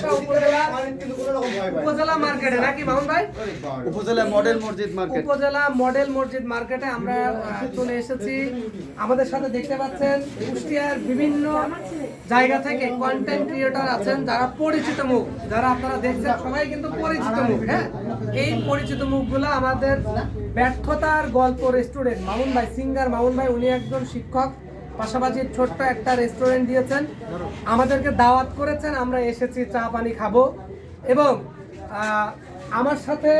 সমস্যা উপজেলা মার্কেটে নাকি মামুন ভাই? উপজেলা মডেল মসজিদ মার্কেট। উপজেলা মডেল মসজিদ মার্কেটে আমরা চলে এসেছি। আমাদের সাথে দেখতে পাচ্ছেন কুষ্টিয়ার বিভিন্ন জায়গা থেকে কন্টেন্ট ক্রিয়েটর আছেন যারা পরিচিত মুখ, যারা আপনারা দেখছেন সবাই কিন্তু পরিচিত মুখ। হ্যাঁ, এই পরিচিত মুখগুলো আমাদের ব্যর্থতার গল্প রেস্টুরেন্ট মামুন ভাই, সিঙ্গার মামুন ভাই, উনি একজন শিক্ষক, পাশাপাশি ছোট্ট একটা রেস্টুরেন্ট দিয়েছেন, আমাদেরকে দাওয়াত করেছেন, আমরা এসেছি চা পানি খাবো। এবং আমার সাথে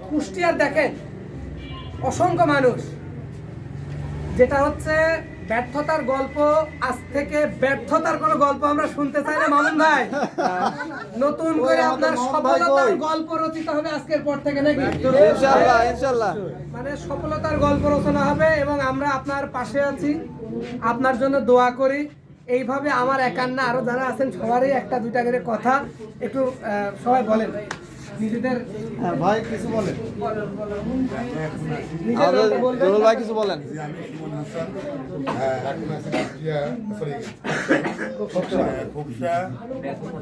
কুষ্টিয়ার দেখেন অসংখ্য মানুষ, যেটা হচ্ছে ব্যর্থতার গল্প। আজ থেকে ব্যর্থতার কোনো গল্প আমরা শুনতে চাই না মামুন ভাই। নতুন করে আপনার সফলতার গল্প রচিত হবে আজকের পর থেকে নাকি? ইনশাআল্লাহ ইনশাআল্লাহ, মানে সফলতার গল্প রচনা হবে এবং আমরা আপনার পাশে আছি, আপনার জন্য দোয়া করি। এইভাবে আমার একার না, আরো যারা আছেন সবারই একটা দুইটা করে কথা একটু সবাই বলেন নিজেদের। ভাই কিছু বলেন, নিজেদের ভাই কিছু বলেন।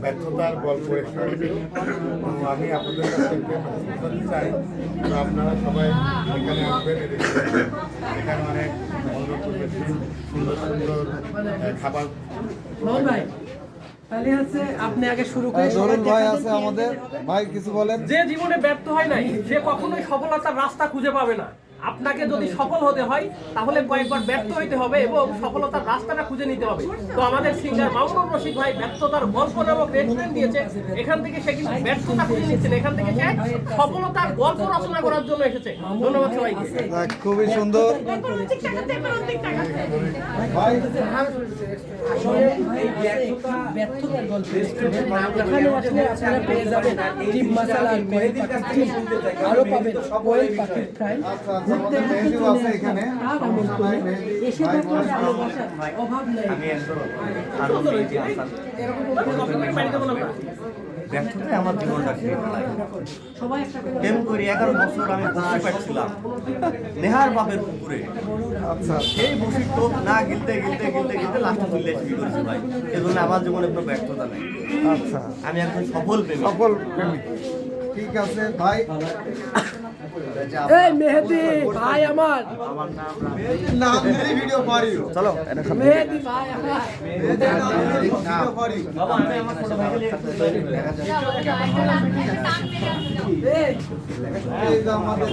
ব্যর্থতার গল্প আমি আপনাদের কাছে বলতে চাই, আপনারা সবাই এখানে আসবেন। এখানে অনেক সুন্দর সুন্দর খাবার। ভাই তাহলে হচ্ছে আপনি আগে শুরু করেন। জরুল ভাই আছে আমাদের, ভাই কিছু বলেন। যে জীবনে ব্যর্থ হয় নাই সে কখনোই সফলতার রাস্তা খুঁজে পাবে না। আপনাকে যদি সফল হতে হয় তাহলে কয়েকবার ব্যর্থ হইতে হবে এবং সফলতার রাস্তাটা খুঁজে নিতে হবে। তো আমাদের সিঙ্গার মামুনুর রশিদ ভাই ব্যর্থতার গল্প নামক রেস্টুরেন্ট দিয়েছে, এখান থেকে সে কিন্তু ব্যর্থতা খুঁজে নিচ্ছেন, এখান থেকে সে সফলতার গল্প রচনা করার জন্য এসেছে। ধন্যবাদ সবাইকে। খুবই সুন্দর ভাই। ব্যর্থতার গল্প এখানে আসলে আপনারা পেয়ে যাবেন ডিম মাসালা, কোয়েল পাখির ডিম, আরো পাবেন কোয়েল পাখির ফ্রাই। আমাদের মেহেদিও আছে এখানে। এসে দেখুন ভালোবাসার অভাব নেই। ব্যর্থতায় আমার জীবনটা খেয়ে ফেলায়। প্রেম করি 11 বছর আমি বসে পাচ্ছিলাম নেহার বাপের পুকুরে। আচ্ছা, সেই বসির টোপ না গিলতে গিলতে গিলতে গিলতে লাস্টে চলে এসে করেছি ভাই। এজন্য আমার জীবনে কোনো ব্যর্থতা নেই। আচ্ছা, আমি একজন সফল প্রেমিক। সফল প্রেমিক। ঠিক আছে ভাই। এই মেহেদি ভাই আমার, নাম দিলেই ভিডিও পারি। চলো মেহেদি ভাই আমার। ভিডিও পারি। বাবা আমি আমার ছোট ভাইকে নিয়ে এই এই যে আমাদের